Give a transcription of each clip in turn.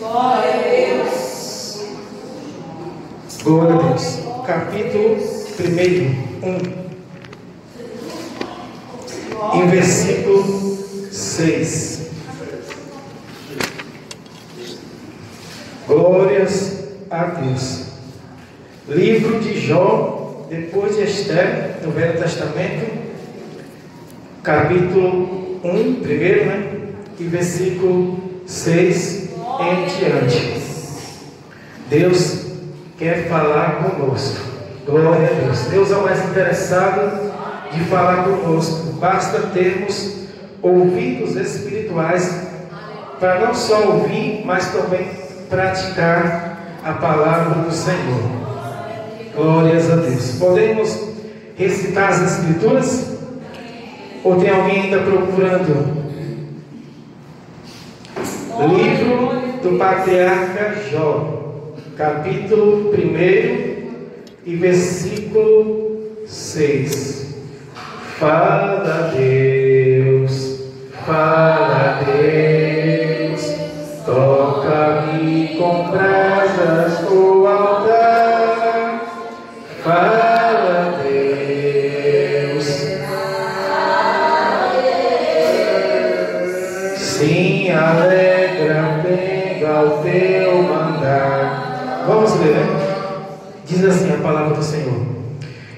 Glória a Deus. Glória a Deus. Capítulo 1, em versículo 6. Glórias a Deus. Livro de Jó, depois de Esther, no Velho Testamento, capítulo 1, primeiro, e versículo 6 em diante. Deus quer falar conosco. Glória a Deus. Deus é o mais interessado de falar conosco. Basta termos ouvidos espirituais para não só ouvir, mas também praticar a palavra do Senhor. Glórias a Deus. Podemos recitar as Escrituras? Ou tem alguém ainda procurando? Livro do patriarca Jó, capítulo 1 e versículo 6. Fala Deus, toca-me com brasas o altar. Fala Deus, sim, alegra, venga ao teu mandar. Vamos ler, né? Diz assim a palavra do Senhor: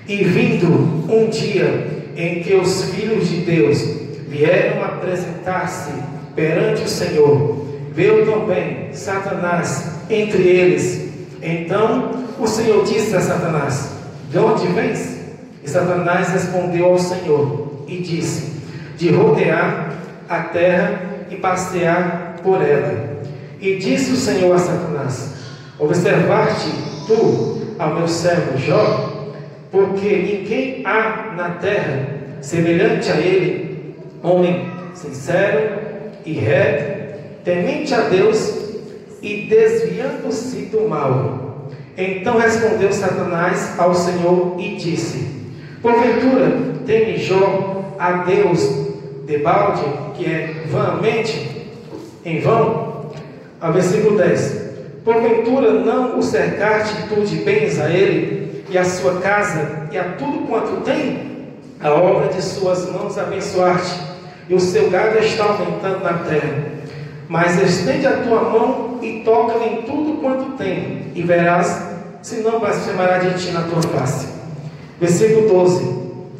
E vindo um dia em que os filhos de Deus vieram apresentar-se perante o Senhor, veio também Satanás entre eles. Então o Senhor disse a Satanás: De onde vens? E Satanás respondeu ao Senhor e disse: De rodear a terra e passear por ela. E disse o Senhor a Satanás: Observar-te tu ao meu servo Jó, porque ninguém há na terra semelhante a ele, homem sincero e reto, temente a Deus e desviando-se do mal. Então respondeu Satanás ao Senhor e disse: Porventura teme Jó a Deus debalde, que é vanamente, em vão? Ao versículo 10: Porventura não o cercaste tu de bens a ele, e a sua casa, e a tudo quanto tem? A obra de suas mãos abençoaste, e o seu gado está aumentando na terra. Mas estende a tua mão e toca em tudo quanto tem, e verás, se não blasfemará de ti na tua face. Versículo 12: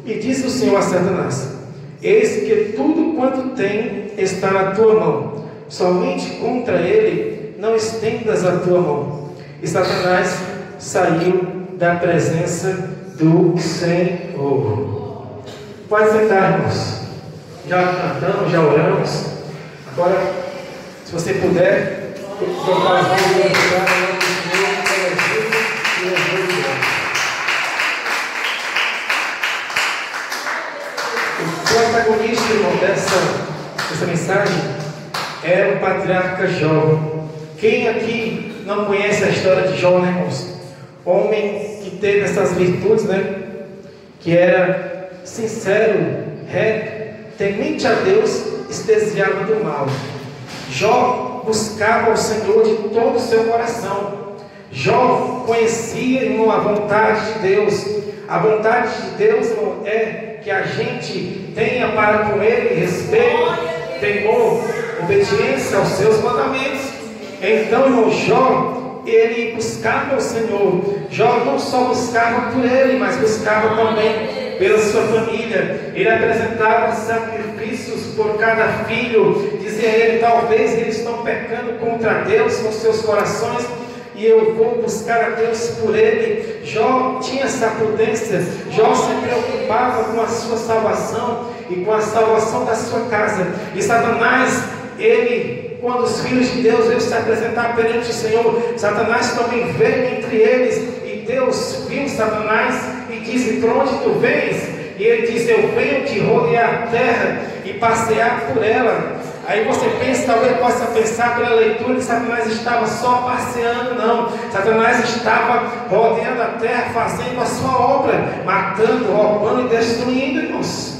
E disse o Senhor a Satanás: Eis que tudo quanto tem está na tua mão, somente contra ele não estendas a tua mão. E Satanás saiu da presença do Senhor. Pode sentar, irmãos. Já cantamos, já oramos. Agora, se você puder, colocar as mãos no lugar, em nome do Senhor, e louvor de Deus. O protagonista, irmão, dessa mensagem é o patriarca Jó. Quem aqui não conhece a história de Jó, né, irmãos? Homem que teve essas virtudes, né? Que era sincero, reto, temente a Deus, se desviava do mal. Jó buscava o Senhor de todo o seu coração. Jó conhecia, irmão, a vontade de Deus. A vontade de Deus, irmão, é que a gente tenha para com Ele respeito, temor, obediência aos seus mandamentos. Então, irmão, Jó, ele buscava o Senhor. Jó não só buscava por ele, mas buscava também pela sua família. Ele apresentava sacrifícios por cada filho. Dizia ele: talvez eles estão pecando contra Deus com seus corações, e eu vou buscar a Deus por ele. Jó tinha essa prudência. Jó se preocupava com a sua salvação e com a salvação da sua casa. E Satanás, quando os filhos de Deus veio se apresentar perante o Senhor, Satanás também veio entre eles, e Deus viu Satanás e disse: Por onde tu vens? E ele disse: Eu venho te rodear a terra e passear por ela. Aí você pensa, talvez possa pensar pela leitura, que Satanás estava só passeando. Não, Satanás estava rodeando a terra, fazendo a sua obra, matando, roubando e destruindo, irmãos.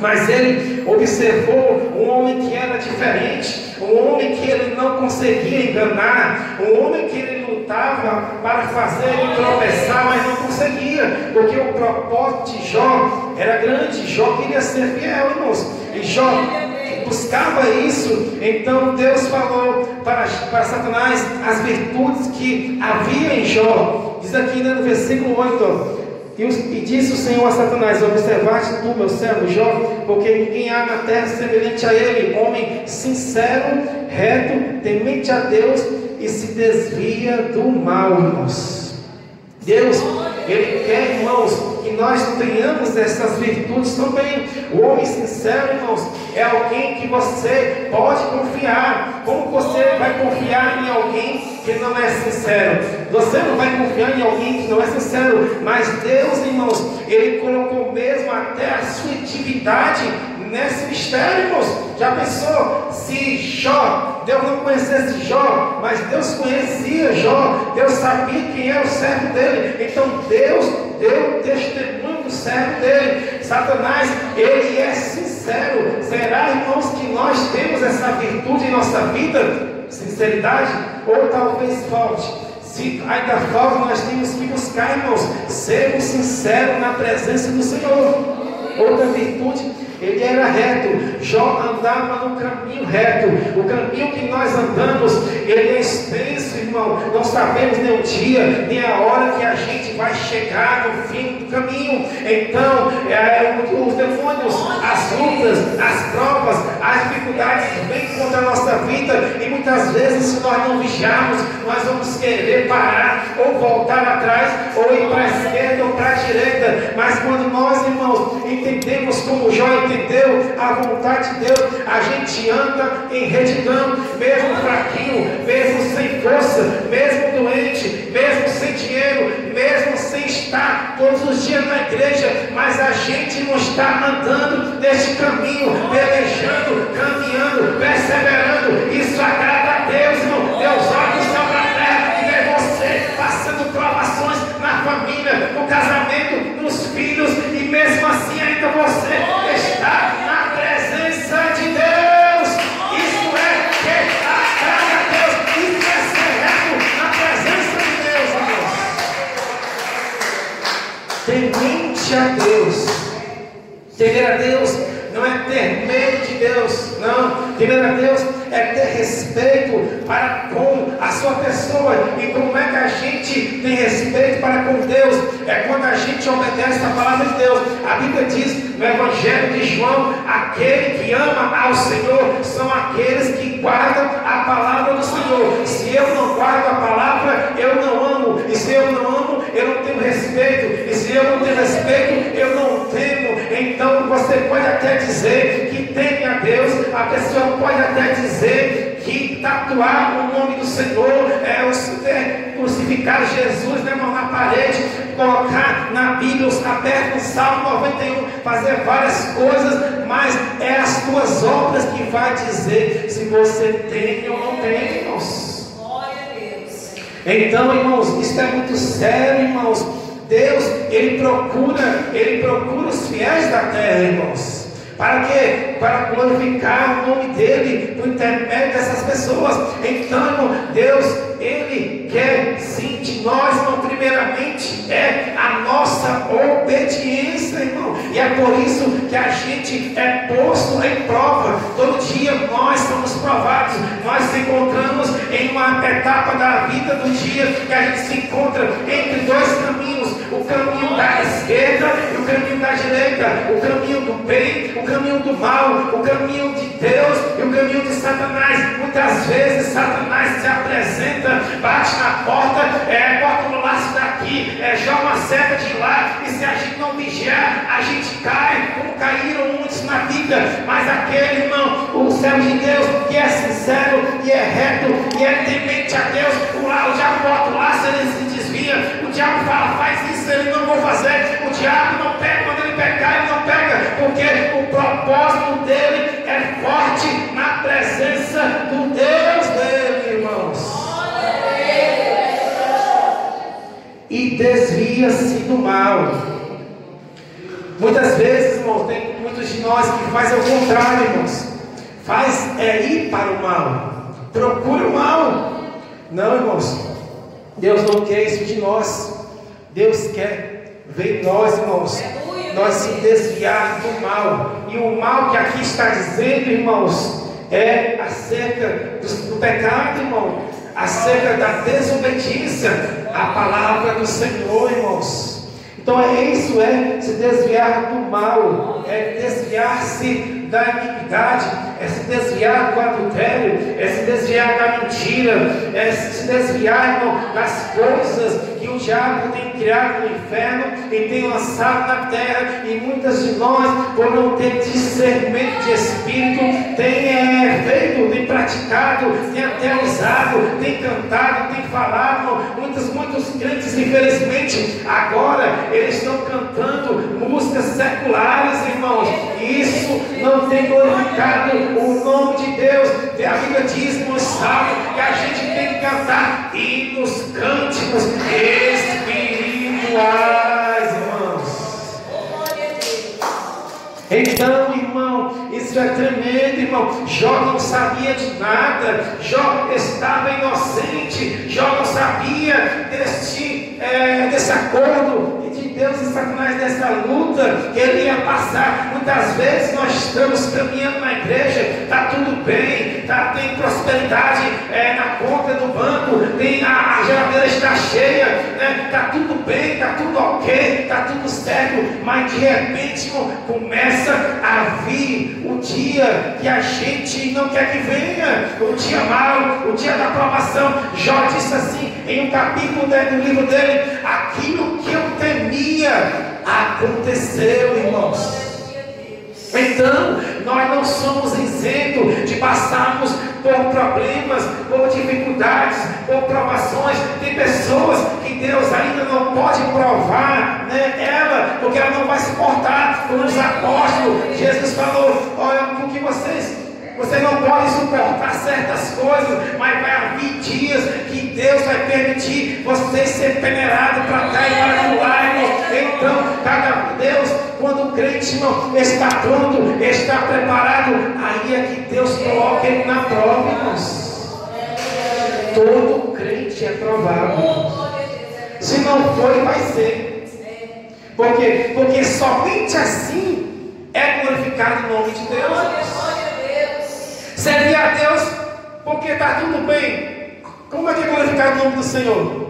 Mas ele observou um homem que era diferente, um homem que ele não conseguia enganar, um homem que ele lutava para fazer ele tropeçar, mas não conseguia, porque o propósito de Jó era grande. Jó queria ser fiel, irmãos, e Jó buscava isso. Então Deus falou para Satanás as virtudes que havia em Jó. Diz aqui, né, no versículo 8, e disse o Senhor a Satanás: observaste tu, meu servo Jó, porque ninguém há na terra semelhante a ele, homem sincero, reto, temente a Deus e se desvia do mal. Irmãos, Deus, Ele quer, irmãos, que nós tenhamos essas virtudes também. O homem sincero, irmãos, é alguém que você pode confiar. Como você vai confiar em alguém que não é sincero? Você não vai confiar em alguém que não é sincero. Mas Deus, irmãos, Ele colocou mesmo até a sua intimidade nesse mistério, irmãos. Já pensou se Jó, Deus não conhecesse Jó, mas Deus conhecia Jó, Deus sabia quem era o servo dele, então Deus deu testemunho do servo dele. Satanás, ele é sincero. Será, irmãos, que nós temos essa virtude em nossa vida? Sinceridade? Ou talvez falte? Se ainda falta, nós temos que buscar, irmãos, sermos sinceros na presença do Senhor. Outra virtude, ele era reto. Jó andava no caminho reto. O caminho que nós andamos, ele é extenso, irmão. Não sabemos nem o dia, nem a hora que a gente vai chegar no fim do caminho. Então, os demônios, as lutas, as provas, as dificuldades vêm contra a nossa vida. E muitas vezes, se nós não vigiarmos, nós vamos querer parar, ou voltar atrás, ou ir para a esquerda ou para a direita. Mas quando nós, irmãos, entendemos como Jó entendeu a vontade de Deus, a gente anda em retidão, mesmo fraquinho, mesmo sem força, mesmo doente, mesmo sem dinheiro, mesmo sem estar todos os dias na igreja, mas a gente não está andando neste caminho, pelejando, caminhando, perseverando. Isso agrada a Deus, irmão. Deus olha do céu para a terra e vê você passando provações na família, no casamento, nos filhos, e mesmo assim ainda você está na presença de Deus. Isso é que agrada a Deus. Isso é ser reto na presença de Deus, irmãos. Temente a Deus. Temer a Deus não é ter medo de Deus, não. Temer a Deus é ter respeito para com a sua pessoa. E como é que a gente tem respeito para com Deus? É quando a gente obedece a palavra de Deus. A Bíblia diz no Evangelho de João: aquele que ama ao Senhor são aqueles que guardam a palavra do Senhor. Se eu não guardo a palavra, eu não amo. E se eu não amo, eu não tenho respeito. E se eu não tenho respeito, eu não temo. Então você pode até dizer que teme a Deus, a pessoa pode até dizer que tatuar o nome do Senhor, crucificar Jesus, né, irmão, na parede, colocar na Bíblia aberto no Salmo 91, fazer várias coisas, mas é as tuas obras que vai dizer se você tem ou não tem, irmãos. Glória a Deus. Então, irmãos, isso é muito sério, irmãos. Deus, Ele procura os fiéis da terra, irmãos. Para quê? Para glorificar o nome dEle por intermédio dessas pessoas. Então, irmão, Deus, Ele quer sim de nós, irmão, primeiramente é a nossa obediência, irmão. E é por isso que a gente é posto em prova. Todo dia nós somos provados. Nós se encontramos em uma etapa da vida do dia que a gente se encontra entre dois caminhos: o caminho da esquerda e o caminho da direita, o caminho do bem, o caminho do mal, o caminho de Deus e o caminho de Satanás. Muitas vezes Satanás se apresenta, bate na porta, bota no laço daqui, joga uma seta de lá, e se a gente não vigiar, a gente cai, como caíram muitos na Bíblia. Mas aquele, irmão, o servo de Deus, que é sincero, e é reto, e é temente a Deus, o diabo bota o laço, ele se desvia, o diabo fala, faz isso, ele não vai fazer, o diabo não pega, quando ele pegar, ele não pega, porque o propósito dele é forte na presença do Deus dele, irmãos. E desvia-se do mal. Muitas vezes, irmãos, tem muitos de nós que fazem o contrário, irmãos. faz ir para o mal, procura o mal. Não, irmãos, Deus não quer isso de nós. Deus quer ver nós, irmãos, nós se desviar do mal. E o mal que aqui está dizendo, irmãos, é acerca do pecado, irmão, acerca da desobediência à palavra do Senhor, irmãos. Então isso é se desviar do mal, é desviar-se da iniquidade, é se desviar do adultério, é se desviar da mentira, é se desviar, irmão, das coisas que o diabo tem criado no inferno e tem lançado na terra. E muitas de nós, por não ter discernimento de espírito, tem feito, tem praticado, tem até usado, tem cantado, tem falado. Muitos crentes, infelizmente, agora eles estão cantando músicas seculares, irmãos, e isso não tem glorificado o nome de Deus. A Bíblia diz no Salmo que a gente tem que cantar hinos, cânticos espirituais, irmãos. Então, irmão, isso é tremendo, irmão. Jó não sabia de nada, Jó estava inocente, Jó não sabia desse acordo de Deus e Satanás, dessa luta que ele ia passar. Muitas vezes nós estamos caminhando na igreja, está tudo bem, tem prosperidade na conta do banco, a geladeira está cheia, está tudo bem, está tudo ok, está tudo certo, mas de repente começa a vir o dia que a gente não quer que venha, o dia mau, o dia da provação. Jó disse assim em um capítulo do livro dele: aquilo que eu temia aconteceu, irmãos. Então, nós não somos isentos de passarmos por problemas, por dificuldades, por provações. Tem pessoas que Deus ainda não pode provar, ela, porque ela não vai suportar. Como os apóstolos, Jesus falou: olha, porque vocês não podem suportar certas coisas, mas vai haver dias que Deus vai permitir vocês serem peneirados para cá e para lá, irmão. Então, Deus, quando o crente, irmão, está pronto, está preparado, aí é que Deus coloca ele na prova, irmãos. Todo crente é provado. Se não for, vai ser. Porque somente assim é glorificado o nome de Deus. Servir a Deus porque está tudo bem. Como é que é glorificado o nome do Senhor?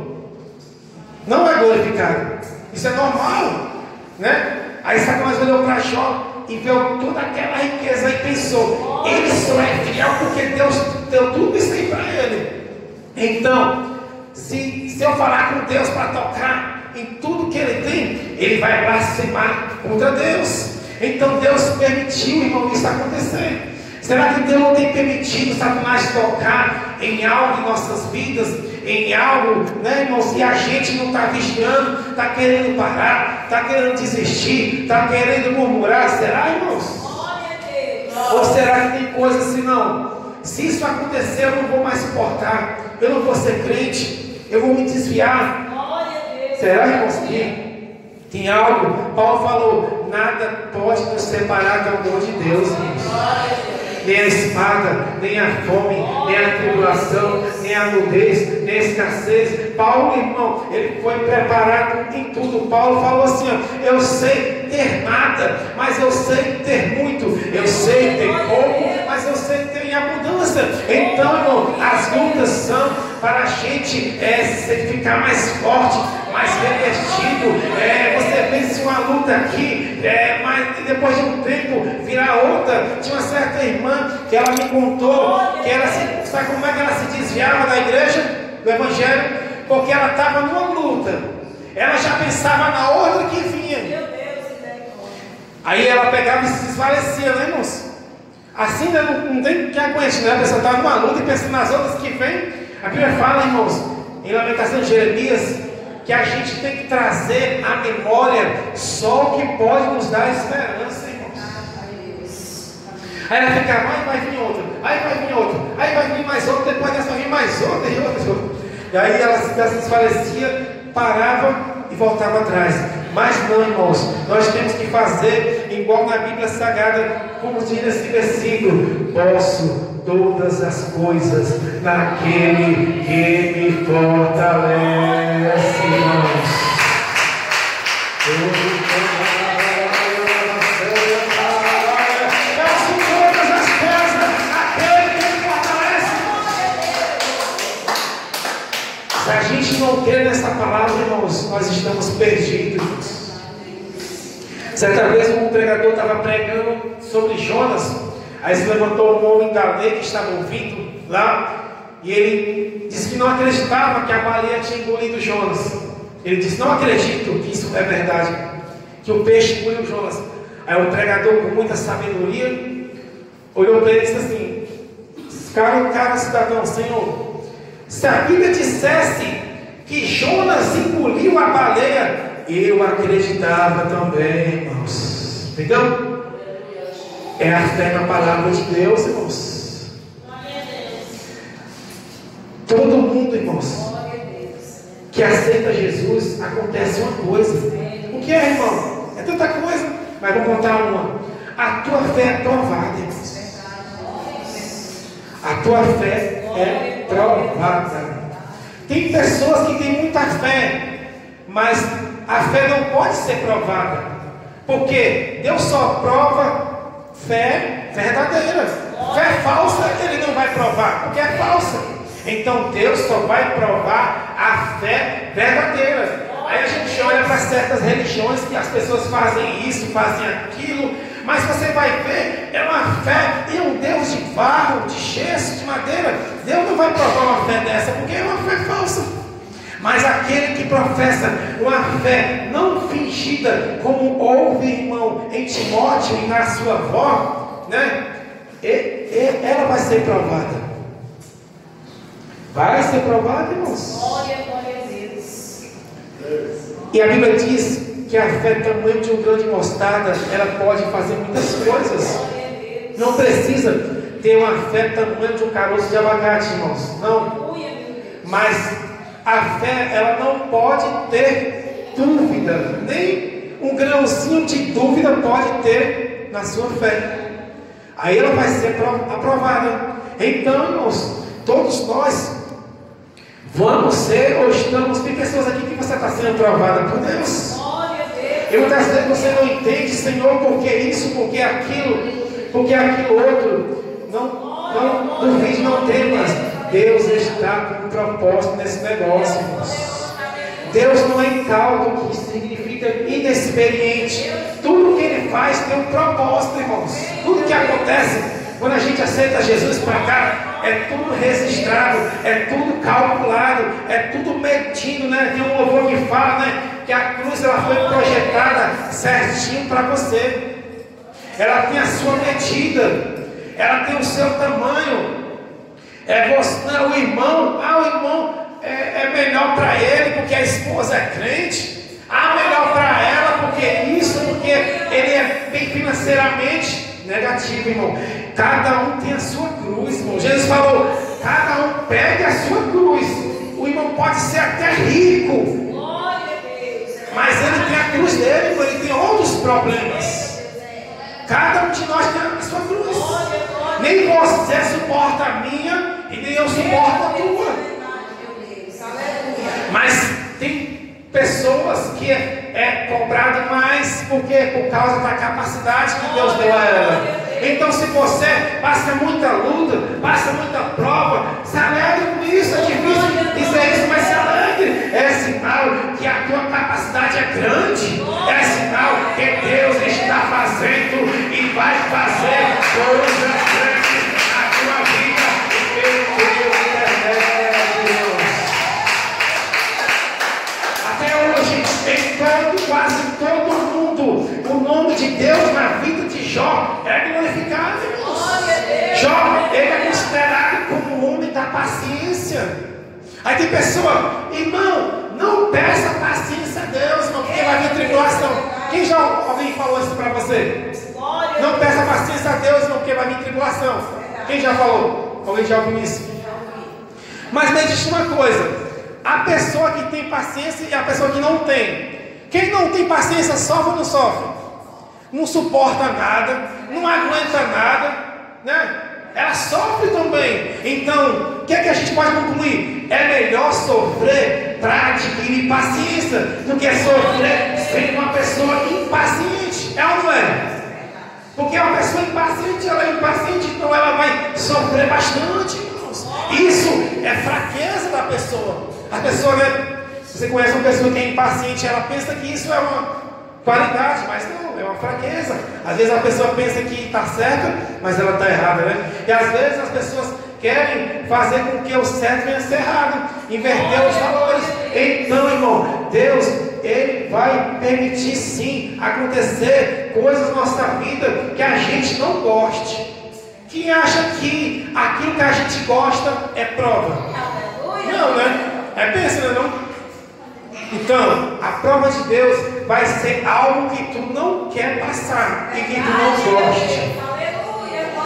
Não é glorificado. Isso é normal, né? Aí Satanás olhou para Jó e viu toda aquela riqueza e pensou: ele só é fiel porque Deus deu tudo isso aí para ele. Então, se eu falar com Deus para tocar em tudo que ele tem, ele vai blasfemar contra Deus. Então Deus permitiu, irmão, isso acontecer. Será que Deus não tem permitido Satanás tocar em algo em nossas vidas? Em algo, irmãos, que a gente não está vigiando, está querendo parar, está querendo desistir, está querendo murmurar? Será, irmãos? Ou será que tem coisa assim, não? Se isso acontecer, eu não vou mais suportar, eu não vou ser crente, eu vou me desviar. Será, irmãos, que tem algo? Paulo falou: nada pode nos separar do amor de Deus, irmãos. Nem a espada, nem a fome, nem a tribulação, nem a nudez, nem a escassez. Paulo, irmão, ele foi preparado em tudo. Paulo falou assim: ó, eu sei ter nada, mas eu sei ter muito. Eu sei ter pouco, mas eu sei ter em abundância. Então, irmão, as lutas são para a gente ficar mais forte, mais revestido. Você vence uma luta aqui, mas depois de um tempo virar outra. Tinha uma certa irmã que ela me contou que ela sabe como é que ela se desviava da igreja, do evangelho? Porque ela estava numa luta, ela já pensava na outra que vinha. Aí ela pegava e se desvalecia, né, irmãos? Assim não tem quem aguente, né? A pessoa está numa luta e pensa nas outras que vem. A Bíblia fala, irmãos, em Lamentação de Jeremias, que a gente tem que trazer à memória só o que pode nos dar esperança, irmãos. Aí ela ficava: aí vai vir outra, aí vai vir outra, aí vai vir mais outra, depois dessa vai vir mais outra e outra. E aí ela se desfalecia, parava e voltava atrás. Mas não, irmãos, nós temos que fazer igual na Bíblia Sagrada, como diz nesse versículo: posso todas as coisas naquele que me fortalece, irmãos. Se a gente não crer nessa palavra, irmãos, nós estamos perdidos. Certa vez um pregador estava pregando sobre Jonas. Aí se levantou um homem da lei que estava ouvindo lá, e ele disse que não acreditava que a baleia tinha engolido Jonas. Ele disse: não acredito que isso é verdade, que o peixe engoliu Jonas. Aí o pregador, com muita sabedoria, olhou para ele e disse assim: cara cidadão, Senhor, se a Bíblia dissesse que Jonas engoliu a baleia, eu acreditava também, irmãos. Entendeu? É a fé na palavra de Deus, irmãos. Todo mundo, irmãos, que aceita Jesus, acontece uma coisa. O que é, irmão? É tanta coisa. Mas vou contar uma. A tua fé é provada, irmãos. A tua fé é provada. Tem pessoas que têm muita fé, mas a fé não pode ser provada, porque Deus só prova fé verdadeira. Fé falsa Ele não vai provar, porque é falsa. Então Deus só vai provar a fé verdadeira. Aí a gente olha para certas religiões que as pessoas fazem isso, fazem aquilo, mas você vai ver, é uma fé em um Deus de barro, de gesso, de madeira. Deus não vai provar uma fé dessa, porque é uma fé falsa. Mas aquele que professa uma fé não fingida, como houve, irmão, em Timóteo e na sua avó, né? Ela vai ser provada. Vai ser provada, irmãos. Glória a Deus. E a Bíblia diz que a fé tamanho de um grão de mostarda, ela pode fazer muitas coisas. Não precisa ter uma fé tamanho de um caroço de abacate, irmãos. Não. Mas a fé, ela não pode ter dúvida. Nem um grãozinho de dúvida pode ter na sua fé. Aí ela vai ser aprovada. Então, irmãos, todos nós vamos ser ou estamos. Tem pessoas aqui que você está sendo provada por Deus. E muitas vezes você não entende, Senhor, por que isso, por que aquilo, outro. Não duvide, não temas. Deus está com um propósito nesse negócio, irmãos. Deus não é incauto, que significa inexperiente. Tudo que Ele faz tem um propósito, irmãos. Tudo que acontece quando a gente aceita Jesus para cá, é tudo registrado, é tudo calculado, é tudo medido, né? Tem um louvor que fala, né, que a cruz ela foi projetada certinho para você. Ela tem a sua medida, ela tem o seu tamanho. O irmão é melhor para ele porque a esposa é crente. Melhor para ela porque isso, porque ele é bem financeiramente. Negativo, irmão. Cada um tem a sua cruz, irmão. Jesus falou: cada um pegue a sua cruz. O irmão pode ser até rico, mas ele tem a cruz dele, irmão. Ele tem outros problemas. Cada um de nós tem a sua cruz. Nem você suporta a minha e nem eu suporto a tua. Mas tem pessoas que é cobrado mais porque por causa da capacidade que Deus deu a ela. Então, se você passa muita luta, passa muita prova, se alegre com isso. É difícil dizer isso, mas se alegre. É sinal que a tua capacidade é grande. É sinal que Deus está fazendo e vai fazer coisas grandes na tua vida. E pelo teu intermédio. Até hoje, em quase todo mundo, o nome de Deus na vida de Jó é glorificado, irmãos. Jó, ele é considerado como o homem da paciência. Aí tem pessoa, irmão, não peça paciência a Deus, irmão, porque vai vir tribulação. Quem já alguém falou isso para você? Não peça paciência a Deus, irmão, porque vai vir tribulação. Quem já falou? Alguém já ouviu isso? Mas me diz uma coisa: a pessoa que tem paciência e a pessoa que não tem. Quem não tem paciência sofre ou não sofre? não suporta nada, não aguenta nada, né? Ela sofre também. Então, o que é que a gente pode concluir? É melhor sofrer para adquirir paciência do que sofrer sendo uma pessoa impaciente. É ou não é? Porque uma pessoa impaciente, ela é impaciente, então ela vai sofrer bastante, irmãos. Isso é fraqueza da pessoa. A pessoa, né? Você conhece uma pessoa que é impaciente, ela pensa que isso é uma qualidade, mas não, é uma fraqueza. Às vezes a pessoa pensa que está certa, mas ela está errada, né? E às vezes as pessoas querem fazer com que o certo venha a ser errado, inverter os valores. Então, irmão, Deus, Ele vai permitir sim acontecer coisas na nossa vida que a gente não goste. Quem acha que aquilo que a gente gosta é prova? Não, né? É pensa, né, não? Então, a prova de Deus vai ser algo que tu não quer passar e que tu não goste.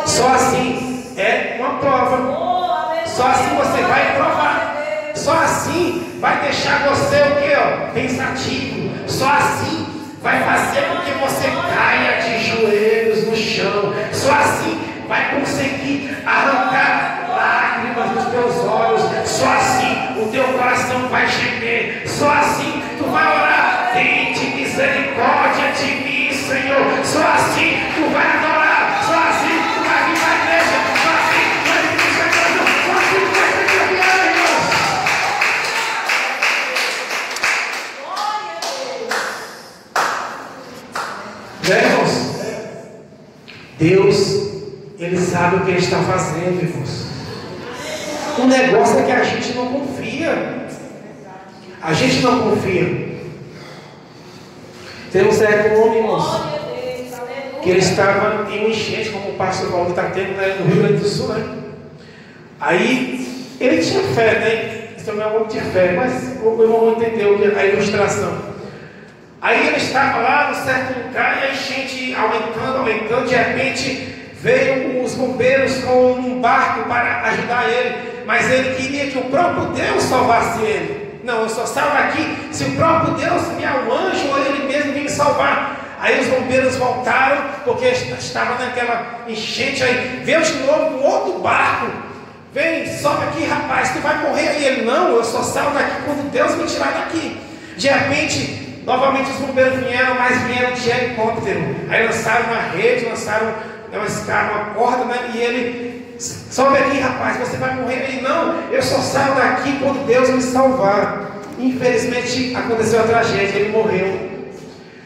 Só assim é uma prova. Só assim você vai provar. Só assim vai deixar você o quê? Pensativo. Só assim vai fazer com que você caia de joelhos no chão. Só assim vai conseguir arrancar lágrimas dos teus olhos. Só assim o teu coração vai gemer. Só assim tu vai orar. Tente misericórdia de mim, Senhor. Só assim tu vai adorar. Só assim tu vai vir à igreja. Só assim tu vai vir à igreja. Só assim tu vai ser campeão, irmãos. Deus, Ele sabe o que Ele está fazendo, irmãos. O negócio é que a gente não confia. A gente não confia. Tem um certo homem, irmãos, que ele estava em um enchente, como o pastor Paulo está tendo, né, no Rio Grande do Sul, né? Aí, ele tinha fé, né? Isso é um homem de fé, mas o irmão entendeu a ilustração. Aí ele estava lá no certo lugar e a enchente aumentando, de repente veio os bombeiros com um barco para ajudar ele, mas ele queria que o próprio Deus salvasse ele. Não, eu só salvo aqui se o próprio Deus vier um anjo ou ele mesmo vir me salvar. Aí os bombeiros voltaram, porque estava naquela enchente. Aí veio de novo um outro barco. Vem, sobe aqui, rapaz, tu vai morrer. Aí ele, não, eu só salvo daqui quando Deus me tirar daqui. De repente, novamente os bombeiros vieram, mas vieram de helicóptero. Aí lançaram uma rede, lançaram uma escada, uma corda, né? E ele, sobe aqui, rapaz, você vai morrer. Ele, não, eu só saio daqui quando Deus me salvar. Infelizmente aconteceu a tragédia, ele morreu.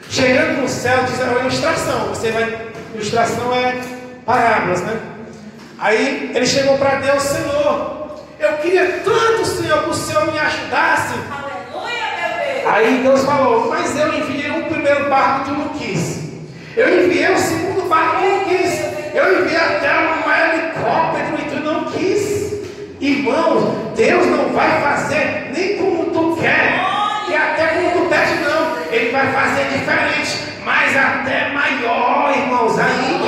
Chegando no céu, diz a ilustração. Ilustração é parábolas, né? Aí ele chegou para Deus, Senhor, eu queria tanto, Senhor, que o Senhor me ajudasse. Aí Deus falou, mas eu enviei o primeiro barco, tu não quis. Eu enviei o segundo barco, tu não quis. Eu enviei até um helicóptero e tu não quis. Irmãos, Deus não vai fazer nem como tu quer, e até como tu pede, não. Ele vai fazer diferente, mas até maior, irmãos, ainda.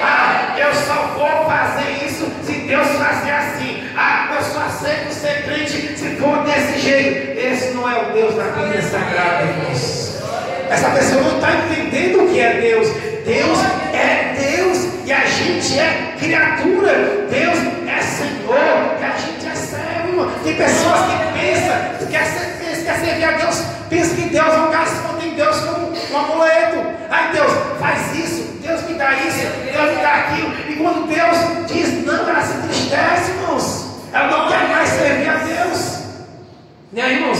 Ah, eu só vou fazer isso se Deus fazer assim. Ah, eu só aceito ser crente se for desse jeito. Esse não é o Deus da Bíblia Sagrada, irmãos. Essa pessoa não está entendendo o que é Deus. Deus é Deus e a gente é criatura. Deus é Senhor e a gente é servo. Tem pessoas que pensam, quer servir a Deus, pensa que Deus é um garçom, tem Deus como um amuleto. Ai, Deus faz isso, Deus me dá isso, Deus me dá aquilo. E quando Deus diz não, ela se entristece, irmãos. Ela não quer mais servir a Deus. Né, irmãos?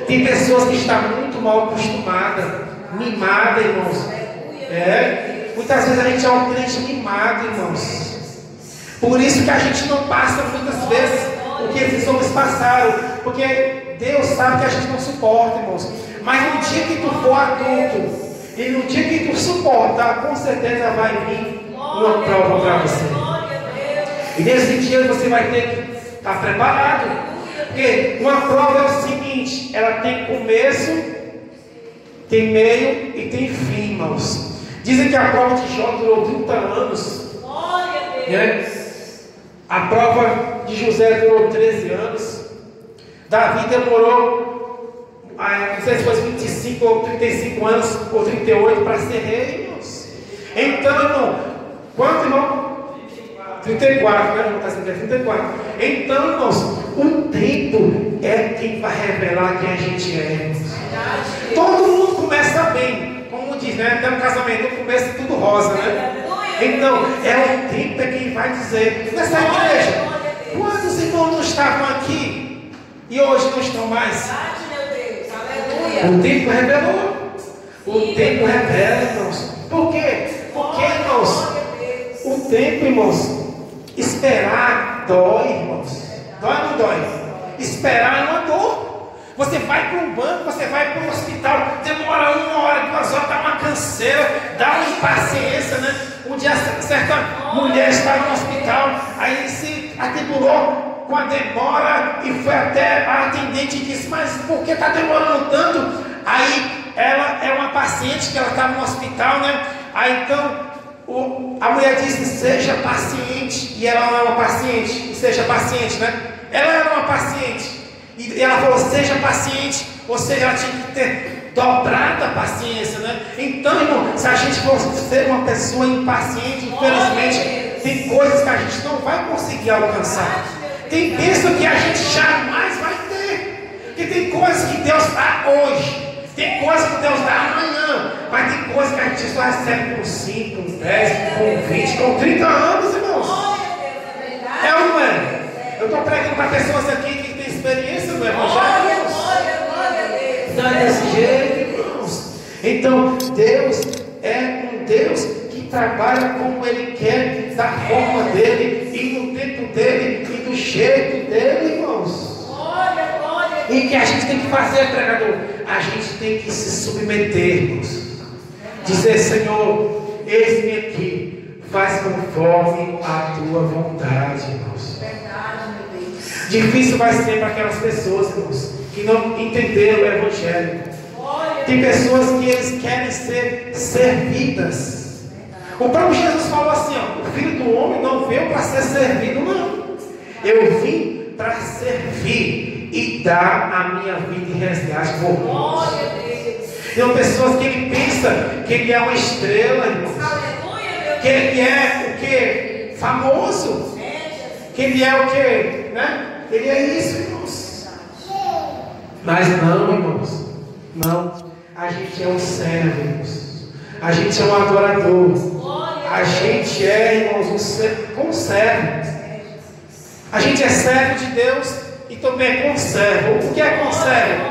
Tem pessoas que estão muito mal acostumadas, mimadas, irmãos. Muitas vezes a gente é um crente mimado, irmãos. Por isso que a gente não passa muitas vezes o que esses homens passaram, porque Deus sabe que a gente não suporta, irmãos. Mas no dia que tu for adulto e no dia que tu suportar, com certeza vai vir uma prova para você. E nesse dia você vai ter que estar preparado. Porque uma prova é o seguinte: ela tem começo, tem meio e tem fim, irmãos. Dizem que a prova de Jó durou 30 anos. Né? A prova de José durou 13 anos. Davi demorou não sei se foi 25 ou 35 anos, ou 38 para ser rei, irmãos. Então, irmão, quanto, irmão? 34, né? Está sendo 34. Então, irmãos, o tempo é quem vai revelar quem a gente é, irmãos. Todo mundo começa bem, como diz, né? Até no casamento começa tudo rosa, né? Então, o tempo é quem vai dizer. Nessa igreja, quantos irmãos não estavam aqui e hoje não estão mais? O tempo revelou. O tempo revela, irmãos. Por quê? Porque, irmãos, o tempo, irmãos, esperar dói, irmãos. Dói ou não dói? Esperar é uma dor. Você vai para um banco, você vai para um hospital, demora 1 hora, 2 horas, dá uma canseira, dá uma impaciência, né? Um dia certa mulher estava no hospital, aí se atribulou com a demora e foi até a atendente e disse, mas por que está demorando tanto? Aí ela é uma paciente que ela estava no hospital, né? Aí então a mulher disse, seja paciente, e ela não é uma paciente, seja paciente, né? Ela era uma paciente. E ela falou, seja paciente, ou seja, ela tinha que ter dobrado a paciência, né? Então, irmão, se a gente for ser uma pessoa impaciente, infelizmente, tem coisas que a gente não vai conseguir alcançar. Tem bênção que a gente jamais vai ter. Porque tem coisas que Deus dá hoje, tem coisas que Deus dá amanhã, mas tem coisas que a gente só recebe com 5, com 10, com 20, com 30 anos, irmãos. É ou não é? Eu estou pregando para pessoas aqui que têm experiência no Evangelho. Não é desse jeito, irmãos. Então, Deus é um Deus que trabalha como Ele quer, da forma dEle, e no tempo dEle, e do jeito dEle, irmãos. E que a gente tem que fazer, pregador? A gente tem que se submeter, irmãos. Dizer, Senhor, eis-me aqui, faz conforme a Tua vontade, irmãos. Difícil vai ser para aquelas pessoas, irmãos, que não entenderam o Evangelho. Tem pessoas que eles querem ser servidas. O próprio Jesus falou assim, ó, o Filho do Homem não veio para ser servido, não. Eu vim para servir e dar a minha vida em resgate por muitos. Tem pessoas que ele pensa que ele é uma estrela, irmãos. Que ele é o que? Famoso. Que ele é o que? Né? Ele é isso, irmãos. Mas não, irmãos. Não. A gente é um servo, irmãos. A gente é um adorador. A gente é, irmãos, um servo. A gente é servo de Deus e também é conservo. O que é conservo?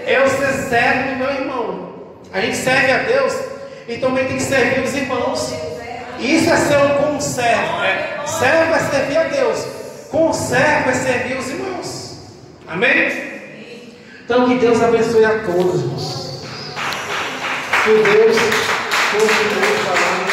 É eu ser servo do meu irmão. A gente serve a Deus e também tem que servir os irmãos. Isso é ser um conservo. Servo é servir a Deus. Conservo é servir os irmãos. Amém? Então que Deus abençoe a todos, irmãos. Que Deus continue falando.